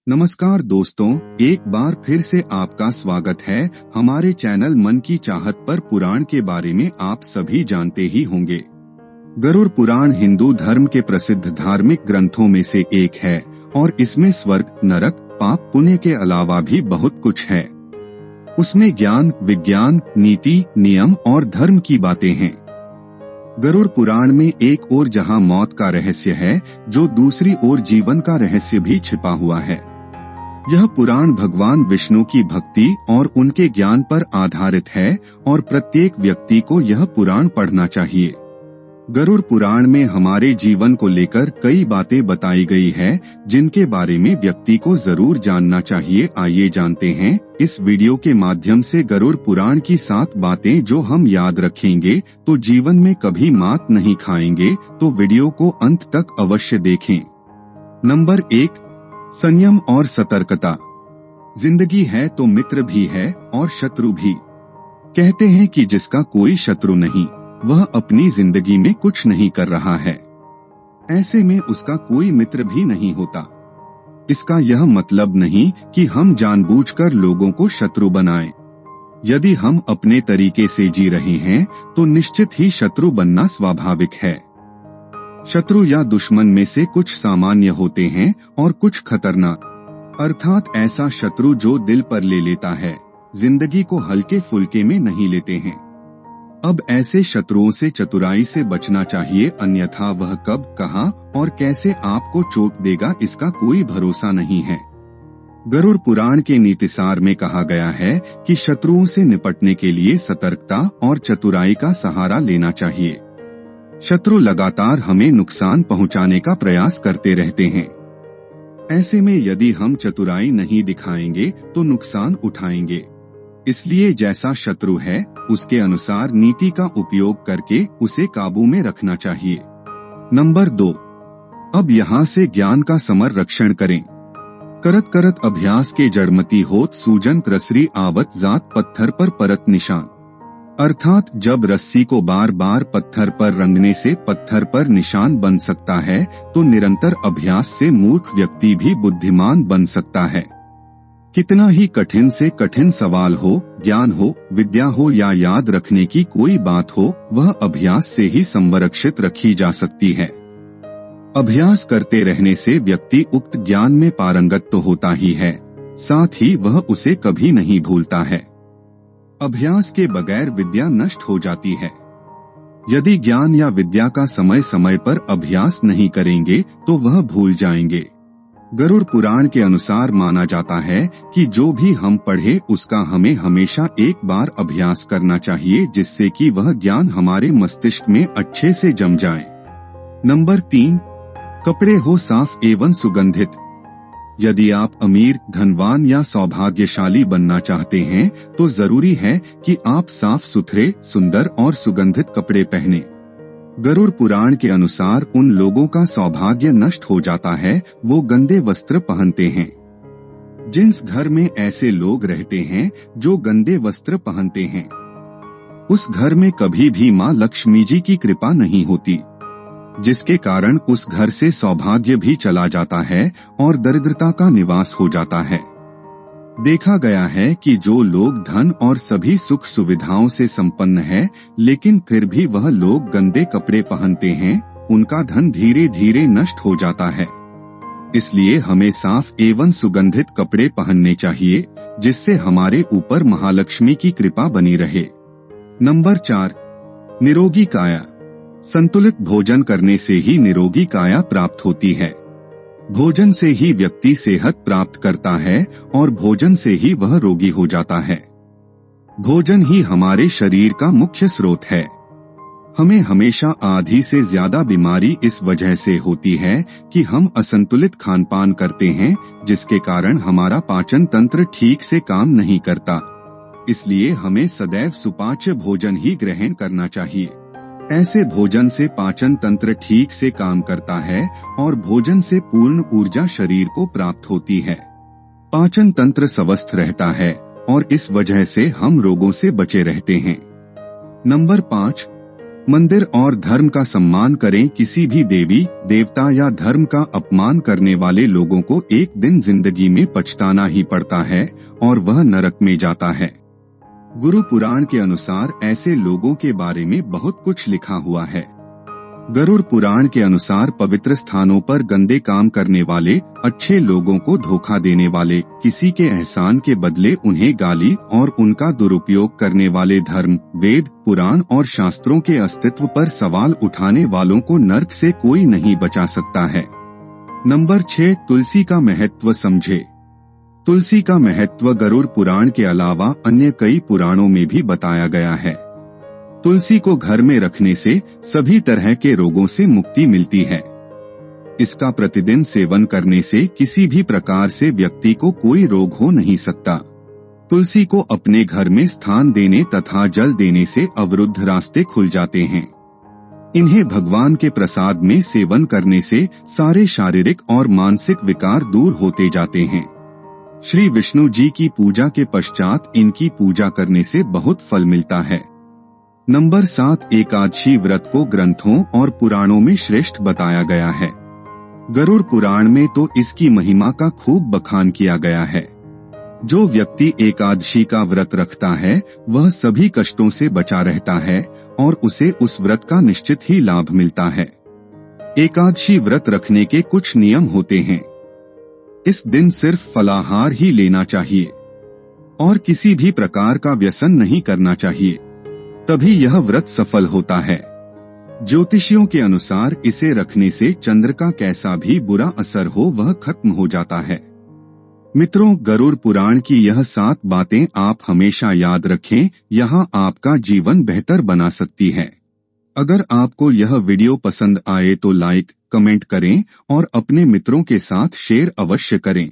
नमस्कार दोस्तों, एक बार फिर से आपका स्वागत है हमारे चैनल मन की चाहत पर। पुराण के बारे में आप सभी जानते ही होंगे। गरुड़ पुराण हिंदू धर्म के प्रसिद्ध धार्मिक ग्रंथों में से एक है और इसमें स्वर्ग, नरक, पाप, पुण्य के अलावा भी बहुत कुछ है। उसमें ज्ञान, विज्ञान, नीति, नियम और धर्म की बातें हैं। गरुड़ पुराण में एक ओर जहां मौत का रहस्य है, जो दूसरी ओर जीवन का रहस्य भी छिपा हुआ है। यह पुराण भगवान विष्णु की भक्ति और उनके ज्ञान पर आधारित है और प्रत्येक व्यक्ति को यह पुराण पढ़ना चाहिए। गरुड़ पुराण में हमारे जीवन को लेकर कई बातें बताई गई है, जिनके बारे में व्यक्ति को जरूर जानना चाहिए। आइए जानते हैं इस वीडियो के माध्यम से गरुड़ पुराण की 7 बातें जो हम याद रखेंगे तो जीवन में कभी मात नहीं खाएंगे। तो वीडियो को अंत तक अवश्य देखें। नंबर 1, संयम और सतर्कता। जिंदगी है तो मित्र भी है और शत्रु भी। कहते हैं कि जिसका कोई शत्रु नहीं, वह अपनी जिंदगी में कुछ नहीं कर रहा है। ऐसे में उसका कोई मित्र भी नहीं होता। इसका यह मतलब नहीं कि हम जानबूझकर लोगों को शत्रु बनाएं। यदि हम अपने तरीके से जी रहे हैं तो निश्चित ही शत्रु बनना स्वाभाविक है। शत्रु या दुश्मन में से कुछ सामान्य होते हैं और कुछ खतरनाक, अर्थात ऐसा शत्रु जो दिल पर ले लेता है, जिंदगी को हल्के फुल्के में नहीं लेते हैं। अब ऐसे शत्रुओं से चतुराई से बचना चाहिए, अन्यथा वह कब, कहां और कैसे आपको चोट देगा, इसका कोई भरोसा नहीं है। गरुड़ पुराण के नीतिसार में कहा गया है कि शत्रुओं से निपटने के लिए सतर्कता और चतुराई का सहारा लेना चाहिए। शत्रु लगातार हमें नुकसान पहुंचाने का प्रयास करते रहते हैं। ऐसे में यदि हम चतुराई नहीं दिखाएंगे तो नुकसान उठाएंगे। इसलिए जैसा शत्रु है उसके अनुसार नीति का उपयोग करके उसे काबू में रखना चाहिए। नंबर 2, अब यहाँ से ज्ञान का संरक्षण करें। करत करत अभ्यास के जड़मती होत सूजन क्रसरी आवत जात पत्थर पर परत निशान। अर्थात जब रस्सी को बार बार पत्थर पर रंगने से पत्थर पर निशान बन सकता है, तो निरंतर अभ्यास से मूर्ख व्यक्ति भी बुद्धिमान बन सकता है। कितना ही कठिन से कठिन सवाल हो, ज्ञान हो, विद्या हो या याद रखने की कोई बात हो, वह अभ्यास से ही संरक्षित रखी जा सकती है। अभ्यास करते रहने से व्यक्ति उक्त ज्ञान में पारंगत तो होता ही है, साथ ही वह उसे कभी नहीं भूलता है। अभ्यास के बगैर विद्या नष्ट हो जाती है। यदि ज्ञान या विद्या का समय समय पर अभ्यास नहीं करेंगे तो वह भूल जाएंगे। गरुड़ पुराण के अनुसार माना जाता है कि जो भी हम पढ़े उसका हमें हमेशा एक बार अभ्यास करना चाहिए, जिससे कि वह ज्ञान हमारे मस्तिष्क में अच्छे से जम जाए। नंबर 3, कपड़े हो साफ एवं सुगंधित। यदि आप अमीर, धनवान या सौभाग्यशाली बनना चाहते हैं तो जरूरी है कि आप साफ सुथरे, सुंदर और सुगंधित कपड़े पहने। गरुड़ पुराण के अनुसार उन लोगों का सौभाग्य नष्ट हो जाता है वो गंदे वस्त्र पहनते हैं। जिस घर में ऐसे लोग रहते हैं जो गंदे वस्त्र पहनते हैं, उस घर में कभी भी माँ लक्ष्मी जी की कृपा नहीं होती, जिसके कारण उस घर से सौभाग्य भी चला जाता है और दरिद्रता का निवास हो जाता है। देखा गया है कि जो लोग धन और सभी सुख सुविधाओं से संपन्न है, लेकिन फिर भी वह लोग गंदे कपड़े पहनते हैं, उनका धन धीरे धीरे नष्ट हो जाता है। इसलिए हमें साफ एवं सुगंधित कपड़े पहनने चाहिए, जिससे हमारे ऊपर महालक्ष्मी की कृपा बनी रहे। नंबर 4, निरोगी काया। संतुलित भोजन करने से ही निरोगी काया प्राप्त होती है। भोजन से ही व्यक्ति सेहत प्राप्त करता है और भोजन से ही वह रोगी हो जाता है। भोजन ही हमारे शरीर का मुख्य स्रोत है। हमें हमेशा आधी से ज्यादा बीमारी इस वजह से होती है कि हम असंतुलित खानपान करते हैं, जिसके कारण हमारा पाचन तंत्र ठीक से काम नहीं करता। इसलिए हमें सदैव सुपाच्य भोजन ही ग्रहण करना चाहिए। ऐसे भोजन से पाचन तंत्र ठीक से काम करता है और भोजन से पूर्ण ऊर्जा शरीर को प्राप्त होती है। पाचन तंत्र स्वस्थ रहता है और इस वजह से हम रोगों से बचे रहते हैं। नंबर 5, मंदिर और धर्म का सम्मान करें। किसी भी देवी देवता या धर्म का अपमान करने वाले लोगों को एक दिन जिंदगी में पछताना ही पड़ता है और वह नरक में जाता है। गुरु पुराण के अनुसार ऐसे लोगों के बारे में बहुत कुछ लिखा हुआ है। गरुड़ पुराण के अनुसार पवित्र स्थानों पर गंदे काम करने वाले, अच्छे लोगों को धोखा देने वाले, किसी के एहसान के बदले उन्हें गाली और उनका दुरुपयोग करने वाले, धर्म, वेद, पुराण और शास्त्रों के अस्तित्व पर सवाल उठाने वालों को नरक से कोई नहीं बचा सकता है। नंबर 6, तुलसी का महत्व समझे। तुलसी का महत्व गरुड़ पुराण के अलावा अन्य कई पुराणों में भी बताया गया है। तुलसी को घर में रखने से सभी तरह के रोगों से मुक्ति मिलती है। इसका प्रतिदिन सेवन करने से किसी भी प्रकार से व्यक्ति को कोई रोग हो नहीं सकता। तुलसी को अपने घर में स्थान देने तथा जल देने से अवरुद्ध रास्ते खुल जाते हैं। इन्हें भगवान के प्रसाद में सेवन करने से सारे शारीरिक और मानसिक विकार दूर होते जाते हैं। श्री विष्णु जी की पूजा के पश्चात इनकी पूजा करने से बहुत फल मिलता है। नंबर 7, एकादशी व्रत को ग्रंथों और पुराणों में श्रेष्ठ बताया गया है। गरुड़ पुराण में तो इसकी महिमा का खूब बखान किया गया है। जो व्यक्ति एकादशी का व्रत रखता है वह सभी कष्टों से बचा रहता है और उसे उस व्रत का निश्चित ही लाभ मिलता है। एकादशी व्रत रखने के कुछ नियम होते हैं। इस दिन सिर्फ फलाहार ही लेना चाहिए और किसी भी प्रकार का व्यसन नहीं करना चाहिए, तभी यह व्रत सफल होता है। ज्योतिषियों के अनुसार इसे रखने से चंद्र का कैसा भी बुरा असर हो वह खत्म हो जाता है। मित्रों, गरुड़ पुराण की यह 7 बातें आप हमेशा याद रखें, यहाँ आपका जीवन बेहतर बना सकती है। अगर आपको यह वीडियो पसंद आए तो लाइक, कमेंट करें और अपने मित्रों के साथ शेयर अवश्य करें।